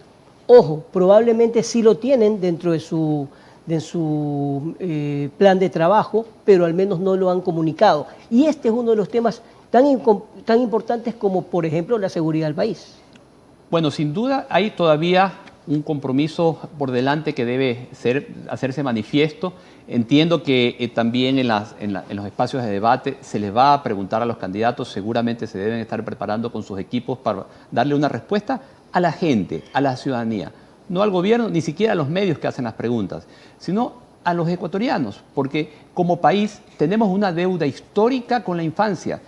Ojo, probablemente sí lo tienen dentro de su plan de trabajo, pero al menos no lo han comunicado. Y este es uno de los temas tan importantes como, por ejemplo, la seguridad del país. Bueno, sin duda hay todavía un compromiso por delante que debe hacerse manifiesto. Entiendo que también en los espacios de debate se les va a preguntar a los candidatos, seguramente se deben estar preparando con sus equipos para darle una respuesta a la gente, a la ciudadanía, no al gobierno, ni siquiera a los medios que hacen las preguntas, sino a los ecuatorianos, porque como país tenemos una deuda histórica con la infancia.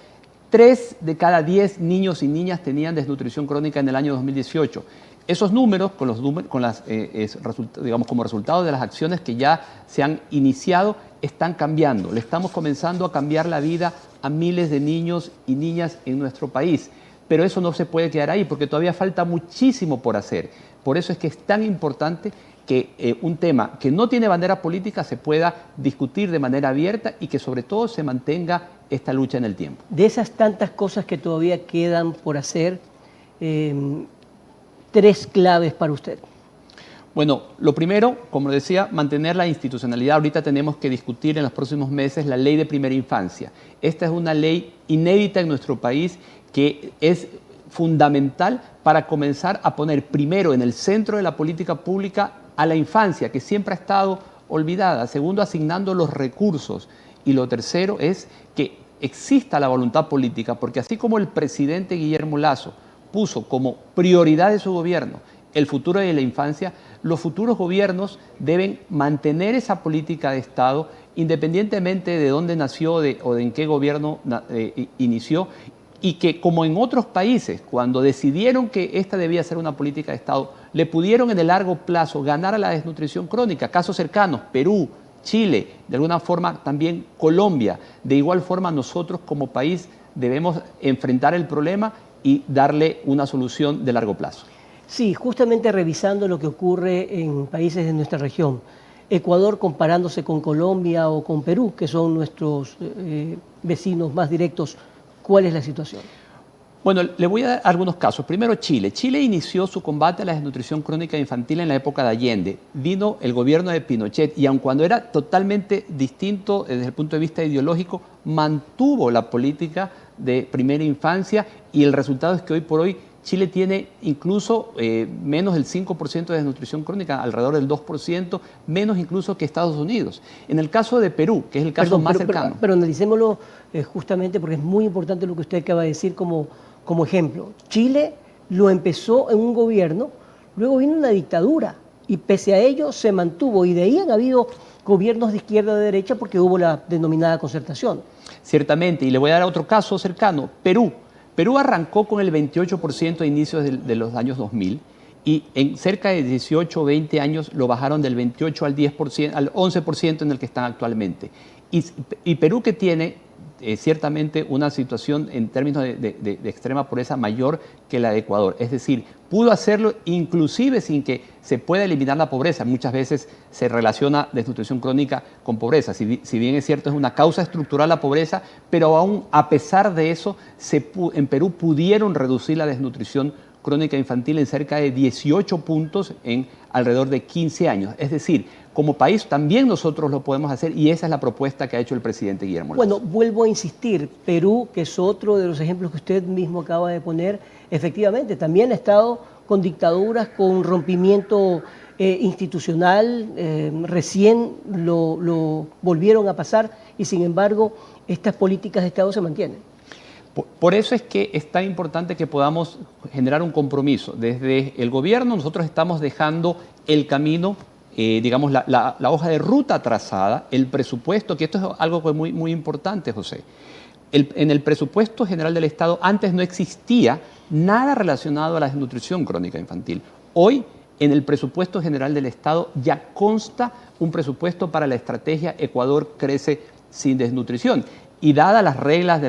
3 de cada 10 niños y niñas tenían desnutrición crónica en el año 2018. Esos números, digamos, como resultado de las acciones que ya se han iniciado, están cambiando. Le estamos comenzando a cambiar la vida a miles de niños y niñas en nuestro país. Pero eso no se puede quedar ahí porque todavía falta muchísimo por hacer. Por eso es que es tan importante que un tema que no tiene bandera política se pueda discutir de manera abierta y que sobre todo se mantenga esta lucha en el tiempo. De esas tantas cosas que todavía quedan por hacer, 3 claves para usted. Bueno, lo primero, como decía, mantener la institucionalidad. Ahorita tenemos que discutir en los próximos meses la ley de primera infancia. Esta es una ley inédita en nuestro país que es fundamental para comenzar a poner primero en el centro de la política pública a la infancia, que siempre ha estado olvidada. Segundo, asignando los recursos. Y lo tercero es que exista la voluntad política, porque así como el presidente Guillermo Lasso puso como prioridad de su gobierno el futuro de la infancia, los futuros gobiernos deben mantener esa política de Estado independientemente de dónde nació o de en qué gobierno inició, y que como en otros países, cuando decidieron que esta debía ser una política de Estado, le pudieron en el largo plazo ganar a la desnutrición crónica. Casos cercanos, Perú, Chile, de alguna forma también Colombia. De igual forma nosotros como país debemos enfrentar el problema y darle una solución de largo plazo. Sí, justamente revisando lo que ocurre en países de nuestra región, Ecuador comparándose con Colombia o con Perú, que son nuestros vecinos más directos, ¿cuál es la situación? Bueno, le voy a dar algunos casos. Primero, Chile. Chile inició su combate a la desnutrición crónica infantil en la época de Allende. Vino el gobierno de Pinochet y aun cuando era totalmente distinto desde el punto de vista ideológico, mantuvo la política de primera infancia y el resultado es que hoy por hoy Chile tiene incluso menos del 5% de desnutrición crónica, alrededor del 2%, menos incluso que Estados Unidos. En el caso de Perú, que es el caso más cercano. Pero analicémoslo justamente porque es muy importante lo que usted acaba de decir como ejemplo. Chile lo empezó en un gobierno, luego vino una dictadura y pese a ello se mantuvo y de ahí han habido gobiernos de izquierda o de derecha porque hubo la denominada concertación. Ciertamente, y le voy a dar otro caso cercano, Perú. Perú arrancó con el 28% a inicios de los años 2000 y en cerca de 18 o 20 años lo bajaron del 28 al 10%, al 11% en el que están actualmente. Y Perú, que tiene ciertamente una situación en términos de extrema pobreza mayor que la de Ecuador. Es decir, pudo hacerlo inclusive sin que se pueda eliminar la pobreza. Muchas veces se relaciona desnutrición crónica con pobreza. Si bien es cierto, es una causa estructural la pobreza, pero aún a pesar de eso, en Perú pudieron reducir la desnutrición crónica infantil en cerca de 18 puntos en alrededor de 15 años. Es decir, como país también nosotros lo podemos hacer y esa es la propuesta que ha hecho el presidente Guillermo Lasso. Bueno, vuelvo a insistir, Perú, que es otro de los ejemplos que usted mismo acaba de poner, efectivamente también ha estado con dictaduras, con rompimiento institucional, recién lo volvieron a pasar y sin embargo estas políticas de Estado se mantienen. Por eso es que es tan importante que podamos generar un compromiso. Desde el gobierno nosotros estamos dejando el camino, digamos, la hoja de ruta trazada, el presupuesto, que esto es algo muy, muy importante, José. En el presupuesto general del Estado antes no existía nada relacionado a la desnutrición crónica infantil. Hoy, en el presupuesto general del Estado ya consta un presupuesto para la estrategia Ecuador crece sin desnutrición. Y dadas las reglas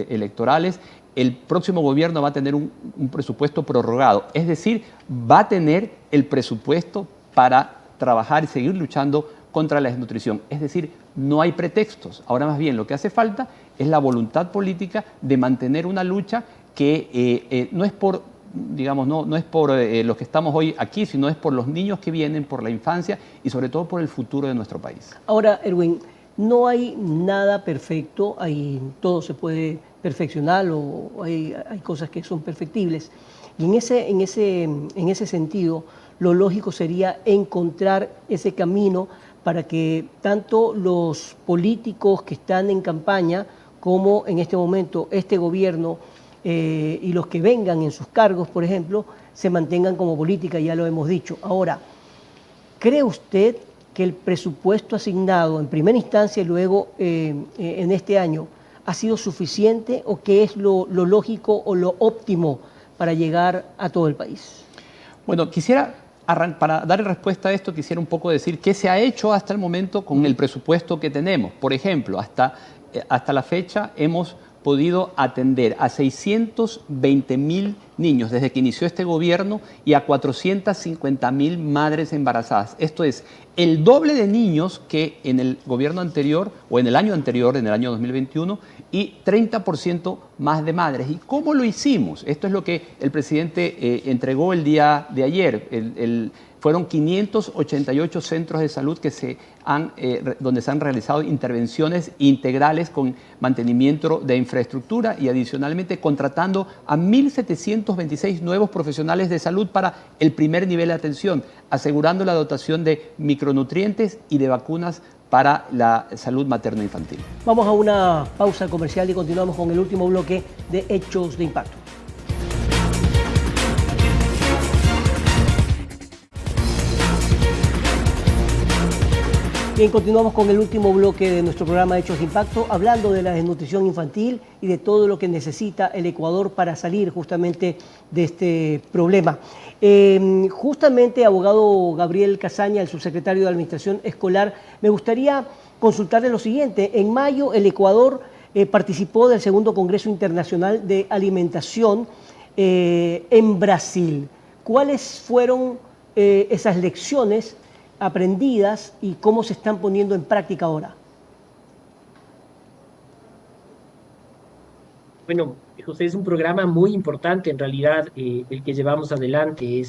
electorales, el próximo gobierno va a tener un presupuesto prorrogado. Es decir, va a tener el presupuesto para trabajar y seguir luchando contra la desnutrición. Es decir, no hay pretextos. Ahora más bien lo que hace falta es la voluntad política de mantener una lucha que no es por, no es por los que estamos hoy aquí, sino es por los niños que vienen, por la infancia y sobre todo por el futuro de nuestro país. Ahora, Erwin, no hay nada perfecto, todo se puede perfeccionar o hay cosas que son perfectibles. Y en ese sentido, lo lógico sería encontrar ese camino para que tanto los políticos que están en campaña como en este momento este gobierno y los que vengan en sus cargos, por ejemplo, se mantengan como política, ya lo hemos dicho. Ahora, ¿cree usted que el presupuesto asignado en primera instancia y luego en este año ha sido suficiente o qué es lo lógico o lo óptimo para llegar a todo el país? Bueno, para dar respuesta a esto, quisiera un poco decir qué se ha hecho hasta el momento con el presupuesto que tenemos. Por ejemplo, hasta la fecha hemos podido atender a 620.000 niños desde que inició este gobierno y a 450.000 madres embarazadas. Esto es el doble de niños que en el gobierno anterior o en el año anterior, en el año 2021, y 30% más de madres. ¿Y cómo lo hicimos? Esto es lo que el presidente entregó el día de ayer. Fueron 588 centros de salud donde se han realizado intervenciones integrales con mantenimiento de infraestructura y adicionalmente contratando a 1.726 nuevos profesionales de salud para el primer nivel de atención, asegurando la dotación de micronutrientes y de vacunas para la salud materno-infantil. Vamos a una pausa comercial y continuamos con el último bloque de Hechos de Impacto. Bien, continuamos con el último bloque de nuestro programa Hechos de Impacto, hablando de la desnutrición infantil y de todo lo que necesita el Ecuador para salir justamente de este problema. Justamente, abogado Gabriel Casaña, el subsecretario de Administración Escolar, me gustaría consultarle lo siguiente. En mayo el Ecuador participó del segundo Congreso Internacional de Alimentación en Brasil. ¿Cuáles fueron esas lecciones aprendidas y cómo se están poniendo en práctica ahora? Bueno, José, es un programa muy importante en realidad, el que llevamos adelante.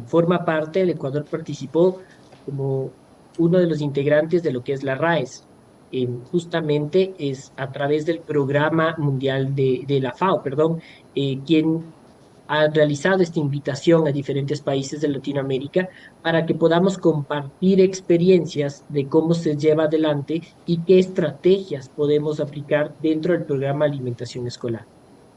Forma parte, el Ecuador participó como uno de los integrantes de lo que es la RAES. Justamente es a través del programa mundial de la FAO, perdón, quien ha realizado esta invitación a diferentes países de Latinoamérica para que podamos compartir experiencias de cómo se lleva adelante y qué estrategias podemos aplicar dentro del programa de alimentación escolar.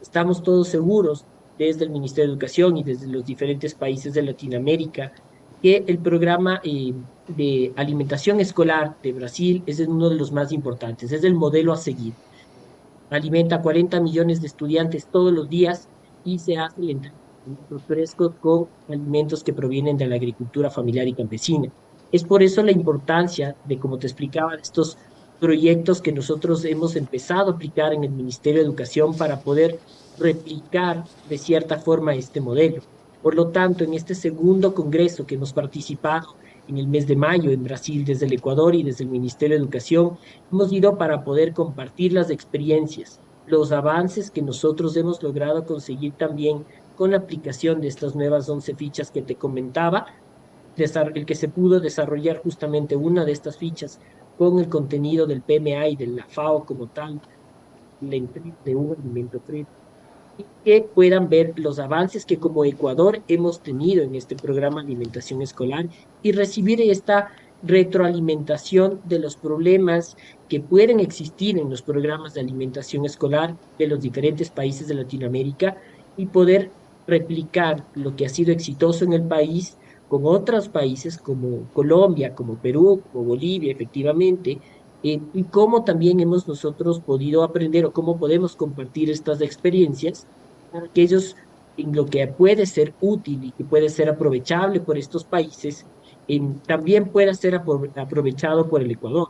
Estamos todos seguros, desde el Ministerio de Educación y desde los diferentes países de Latinoamérica, que el programa de alimentación escolar de Brasil es uno de los más importantes, es el modelo a seguir. Alimenta a 40 millones de estudiantes todos los días y se hace el entrenamiento fresco con alimentos que provienen de la agricultura familiar y campesina. Es por eso la importancia de, como te explicaba, estos proyectos que nosotros hemos empezado a aplicar en el Ministerio de Educación para poder replicar de cierta forma este modelo. Por lo tanto, en este segundo congreso que hemos participado en el mes de mayo en Brasil, desde el Ecuador y desde el Ministerio de Educación, hemos ido para poder compartir las experiencias, los avances que nosotros hemos logrado conseguir también con la aplicación de estas nuevas 11 fichas que te comentaba, el que se pudo desarrollar justamente una de estas fichas con el contenido del PMA y de la FAO como tal, la entrega de un alimento fresco, y que puedan ver los avances que como Ecuador hemos tenido en este programa de alimentación escolar y recibir esta retroalimentación de los problemas que pueden existir en los programas de alimentación escolar de los diferentes países de Latinoamérica y poder replicar lo que ha sido exitoso en el país con otros países como Colombia, como Perú, como Bolivia, efectivamente, y cómo también hemos nosotros podido aprender o cómo podemos compartir estas experiencias para que ellos, en lo que puede ser útil y que puede ser aprovechable por estos países, también pueda ser aprovechado por el Ecuador.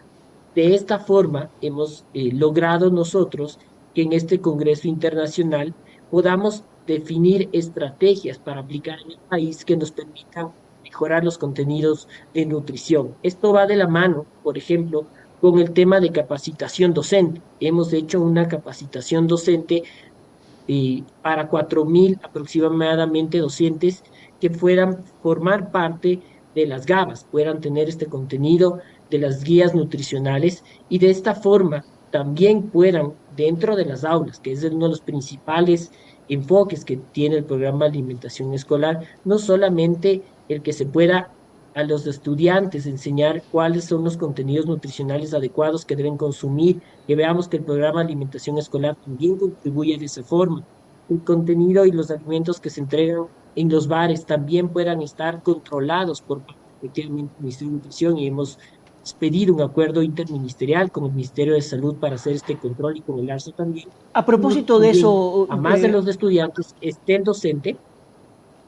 De esta forma, hemos logrado nosotros que en este Congreso Internacional podamos definir estrategias para aplicar en el país que nos permitan mejorar los contenidos de nutrición. Esto va de la mano, por ejemplo, con el tema de capacitación docente. Hemos hecho una capacitación docente para 4.000 aproximadamente docentes que puedan formar parte de las GABAs, puedan tener este contenido de las guías nutricionales y de esta forma también puedan, dentro de las aulas, que es uno de los principales enfoques que tiene el programa de alimentación escolar, no solamente el que se pueda a los estudiantes enseñar cuáles son los contenidos nutricionales adecuados que deben consumir, que veamos que el programa de alimentación escolar también contribuye de esa forma. El contenido y los alimentos que se entregan en los bares también puedan estar controlados por efectivamente el Ministerio de Nutrición y hemos pedido un acuerdo interministerial con el Ministerio de Salud para hacer este control y con el ARSO también. A propósito de eso... A más de los estudiantes, esté el docente...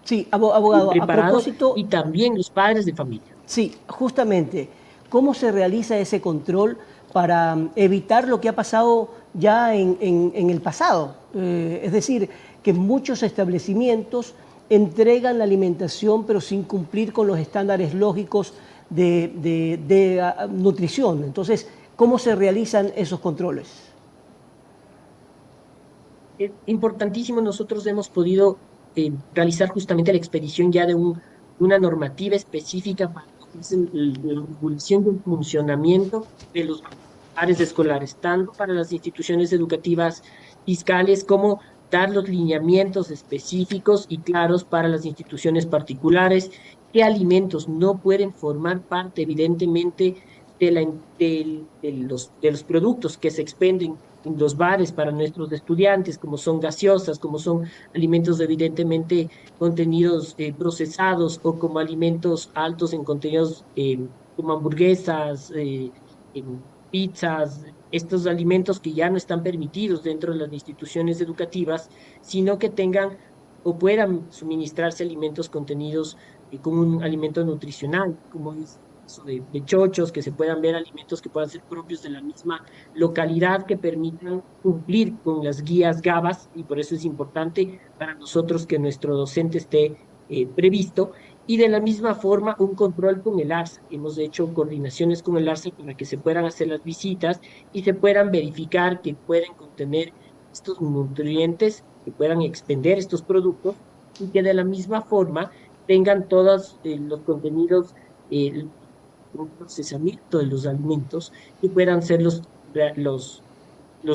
Sí, abogado, a propósito... Y también los padres de familia. Sí, justamente, ¿cómo se realiza ese control para evitar lo que ha pasado ya en el pasado? Es decir, que muchos establecimientos entregan la alimentación pero sin cumplir con los estándares lógicos de nutrición. Entonces, ¿cómo se realizan esos controles? Es importantísimo, nosotros hemos podido realizar justamente la expedición ya de una normativa específica para la regulación del funcionamiento de los áreas escolares, tanto para las instituciones educativas fiscales como dar los lineamientos específicos y claros para las instituciones particulares, qué alimentos no pueden formar parte evidentemente de los productos que se expenden en los bares para nuestros estudiantes, como son gaseosas, como son alimentos evidentemente contenidos procesados o como alimentos altos en contenidos como hamburguesas, pizzas, estos alimentos que ya no están permitidos dentro de las instituciones educativas, sino que tengan o puedan suministrarse alimentos contenidos como un alimento nutricional, como es eso de chochos, que se puedan ver alimentos que puedan ser propios de la misma localidad, que permitan cumplir con las guías GABAS, y por eso es importante para nosotros que nuestro docente esté previsto. Y de la misma forma, un control con el ARSA. Hemos hecho coordinaciones con el ARSA para que se puedan hacer las visitas y se puedan verificar que pueden contener estos nutrientes, que puedan expender estos productos y que de la misma forma tengan todos los contenidos, un procesamiento de los alimentos que puedan ser los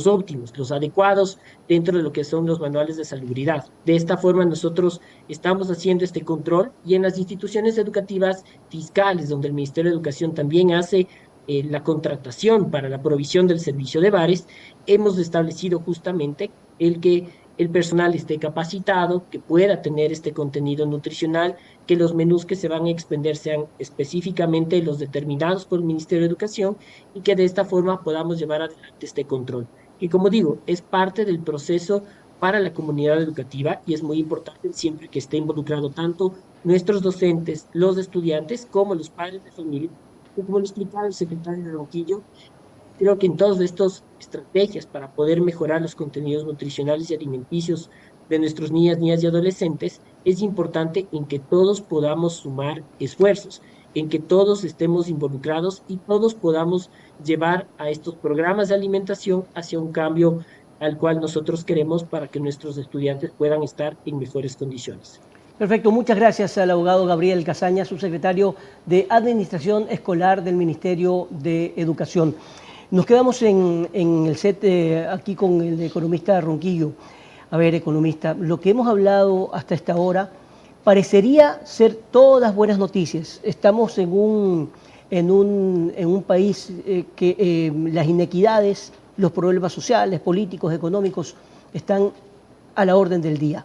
óptimos, los adecuados dentro de lo que son los manuales de salubridad. De esta forma nosotros estamos haciendo este control y en las instituciones educativas fiscales, donde el Ministerio de Educación también hace la contratación para la provisión del servicio de bares, hemos establecido justamente el que el personal esté capacitado, que pueda tener este contenido nutricional, que los menús que se van a expender sean específicamente los determinados por el Ministerio de Educación y que de esta forma podamos llevar adelante este control. Y como digo, es parte del proceso para la comunidad educativa y es muy importante siempre que esté involucrado tanto nuestros docentes, los estudiantes, como los padres de familia. Y como lo explicaba el secretario de Ronquillo, creo que en todas estas estrategias para poder mejorar los contenidos nutricionales y alimenticios de nuestros niñas y adolescentes, es importante en que todos podamos sumar esfuerzos, en que todos estemos involucrados y todos podamos llevar a estos programas de alimentación hacia un cambio al cual nosotros queremos para que nuestros estudiantes puedan estar en mejores condiciones. Perfecto, muchas gracias al abogado Gabriel Casaña, subsecretario de Administración Escolar del Ministerio de Educación. Nos quedamos en el set aquí con el economista Ronquillo. A ver, economista, lo que hemos hablado hasta esta hora parecería ser todas buenas noticias. Estamos en un país que las inequidades, los problemas sociales, políticos, económicos están a la orden del día.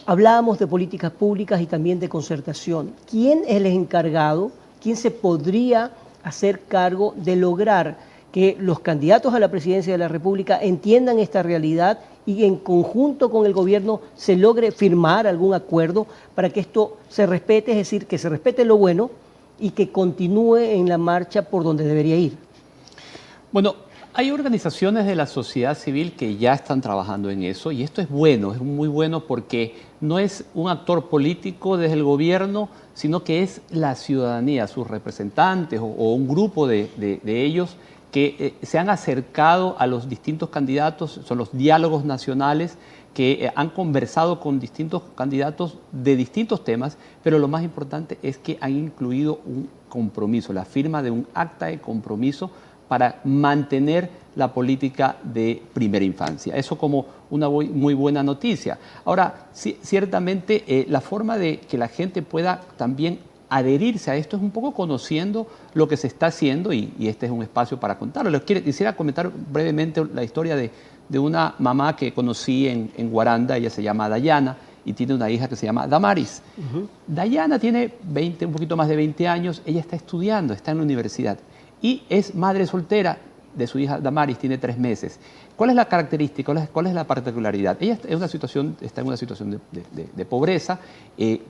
Hablábamos de políticas públicas y también de concertación. ¿Quién es el encargado? ¿Quién se podría hacer cargo de lograr que los candidatos a la presidencia de la República entiendan esta realidad y en conjunto con el gobierno se logre firmar algún acuerdo para que esto se respete, es decir, que se respete lo bueno y que continúe en la marcha por donde debería ir? Bueno, hay organizaciones de la sociedad civil que ya están trabajando en eso y esto es bueno, es muy bueno porque no es un actor político desde el gobierno, sino que es la ciudadanía, sus representantes o un grupo de ellos que se han acercado a los distintos candidatos, son los diálogos nacionales que han conversado con distintos candidatos de distintos temas, pero lo más importante es que han incluido un compromiso, la firma de un acta de compromiso para mantener la política de primera infancia. Eso como una muy buena noticia. Ahora, ciertamente la forma de que la gente pueda también adherirse a esto es un poco conociendo lo que se está haciendo y este es un espacio para contarlo. Quisiera comentar brevemente la historia de una mamá que conocí en Guaranda. Ella se llama Dayana y tiene una hija que se llama Damaris. Dayana tiene un poquito más de 20 años, ella está estudiando, está en la universidad y es madre soltera de su hija Damaris, tiene 3 meses. ¿Cuál es la característica? ¿Cuál es la particularidad? Ella está en una situación de pobreza,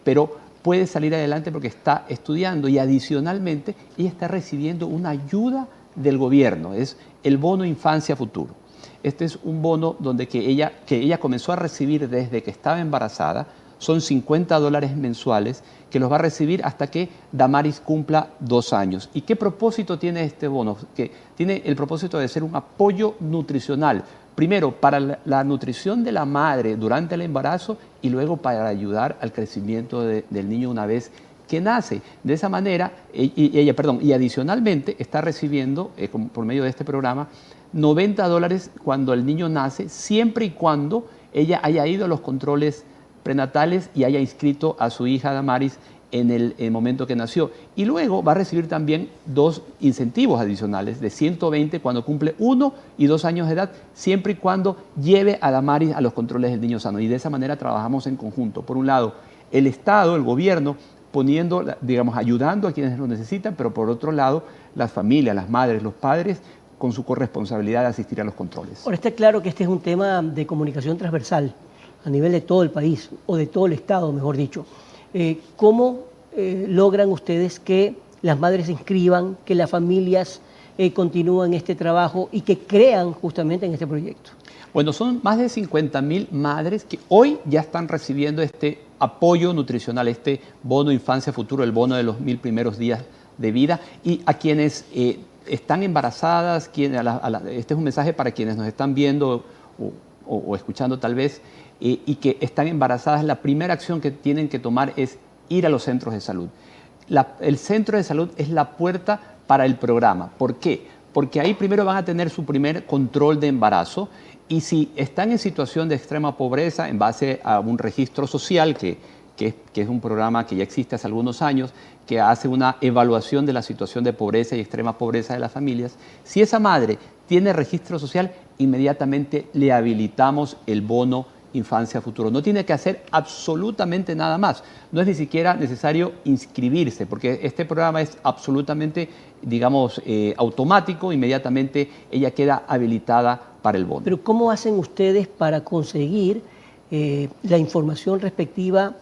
pero puede salir adelante porque está estudiando y adicionalmente ella está recibiendo una ayuda del gobierno, es el bono Infancia Futuro. Este es un bono que ella comenzó a recibir desde que estaba embarazada, son $50 mensuales que los va a recibir hasta que Damaris cumpla 2 años. ¿Y qué propósito tiene este bono? Que tiene el propósito de ser un apoyo nutricional, primero para la nutrición de la madre durante el embarazo y luego para ayudar al crecimiento del niño una vez que nace. De esa manera, y adicionalmente está recibiendo, por medio de este programa, $90 cuando el niño nace, siempre y cuando ella haya ido a los controles prenatales y haya inscrito a su hija Damaris en el momento que nació. Y luego va a recibir también 2 incentivos adicionales de 120 cuando cumple 1 y 2 años de edad, siempre y cuando lleve a Damaris a los controles del niño sano. Y de esa manera trabajamos en conjunto. Por un lado, el Estado, el gobierno, poniendo, digamos, ayudando a quienes lo necesitan, pero por otro lado, las familias, las madres, los padres, con su corresponsabilidad de asistir a los controles. Ahora está claro que este es un tema de comunicación transversal a nivel de todo el país, o de todo el Estado, mejor dicho. ¿Cómo logran ustedes que las madres se inscriban, que las familias continúen este trabajo y que crean justamente en este proyecto? Bueno, son más de 50.000 madres que hoy ya están recibiendo este apoyo nutricional, este bono Infancia Futuro, el bono de los 1000 primeros días de vida, y a quienes están embarazadas, este es un mensaje para quienes nos están viendo o escuchando tal vez, y que están embarazadas. La primera acción que tienen que tomar es ir a los centros de salud. El centro de salud es la puerta para el programa. ¿Por qué? Porque ahí primero van a tener su primer control de embarazo, y si están en situación de extrema pobreza, en base a un registro social que es un programa que ya existe hace algunos años, que hace una evaluación de la situación de pobreza y extrema pobreza de las familias, si esa madre tiene registro social, inmediatamente le habilitamos el bono Infancia Futuro. No tiene que hacer absolutamente nada más. No es ni siquiera necesario inscribirse, porque este programa es absolutamente, digamos, automático. Inmediatamente ella queda habilitada para el bono. Pero ¿cómo hacen ustedes para conseguir la información respectiva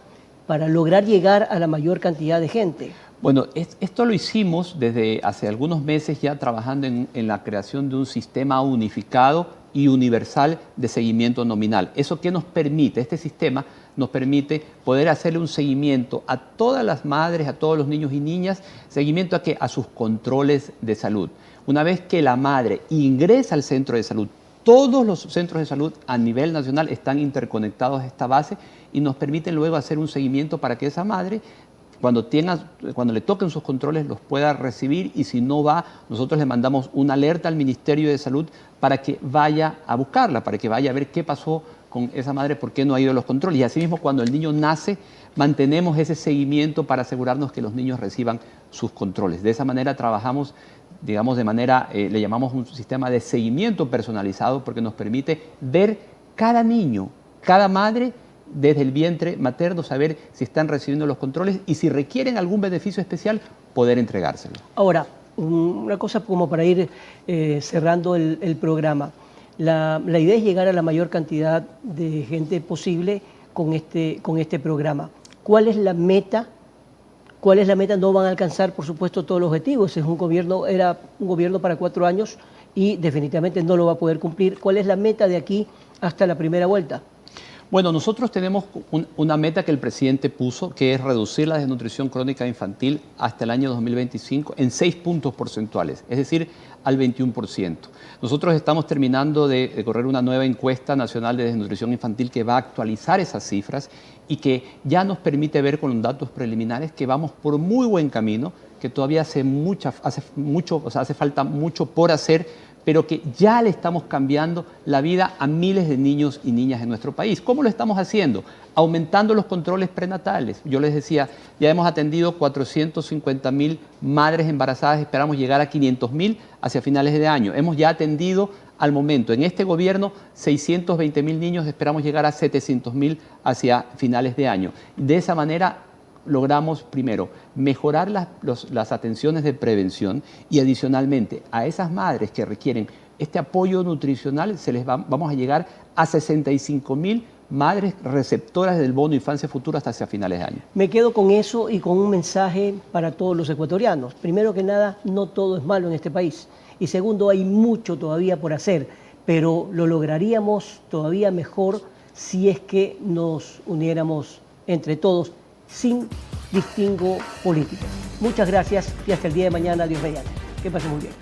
para lograr llegar a la mayor cantidad de gente? Bueno, esto lo hicimos desde hace algunos meses ya, trabajando en la creación de un sistema unificado y universal de seguimiento nominal. ¿Eso qué nos permite? Este sistema nos permite poder hacerle un seguimiento a todas las madres, a todos los niños y niñas, seguimiento a sus controles de salud. Una vez que la madre ingresa al centro de salud, todos los centros de salud a nivel nacional están interconectados a esta base y nos permiten luego hacer un seguimiento para que esa madre, cuando le toquen sus controles, los pueda recibir, y si no va, nosotros le mandamos una alerta al Ministerio de Salud para que vaya a buscarla, para que vaya a ver qué pasó con esa madre, por qué no ha ido a los controles. Y asimismo, cuando el niño nace, mantenemos ese seguimiento para asegurarnos que los niños reciban sus controles. De esa manera trabajamos, digamos, le llamamos un sistema de seguimiento personalizado, porque nos permite ver cada niño, cada madre, desde el vientre materno, saber si están recibiendo los controles y si requieren algún beneficio especial, poder entregárselo. Ahora, una cosa como para ir cerrando el programa. La idea es llegar a la mayor cantidad de gente posible con este programa. ¿Cuál es la meta? ¿Cuál es la meta? No van a alcanzar, por supuesto, todos los objetivos. Era un gobierno para 4 años y definitivamente no lo va a poder cumplir. ¿Cuál es la meta de aquí hasta la primera vuelta? Bueno, nosotros tenemos una meta que el presidente puso, que es reducir la desnutrición crónica infantil hasta el año 2025 en 6 puntos porcentuales, es decir, al 21%. Nosotros estamos terminando de correr una nueva encuesta nacional de desnutrición infantil que va a actualizar esas cifras y que ya nos permite ver con los datos preliminares que vamos por muy buen camino, que todavía hace falta mucho por hacer, pero que ya le estamos cambiando la vida a miles de niños y niñas en nuestro país. ¿Cómo lo estamos haciendo? Aumentando los controles prenatales. Yo les decía, ya hemos atendido 450.000 madres embarazadas, esperamos llegar a 500.000 hacia finales de año. Hemos ya atendido al momento, en este gobierno, 620.000 niños, esperamos llegar a 700.000 hacia finales de año. De esa manera logramos, primero, mejorar las atenciones de prevención, y adicionalmente a esas madres que requieren este apoyo nutricional vamos a llegar a 65.000 madres receptoras del bono Infancia Futura hasta hacia finales de año. Me quedo con eso y con un mensaje para todos los ecuatorianos. Primero que nada, no todo es malo en este país. Y segundo, hay mucho todavía por hacer, pero lo lograríamos todavía mejor si es que nos uniéramos entre todos, sin distingo político. Muchas gracias y hasta el día de mañana, Dios mediante. Que pasen muy bien.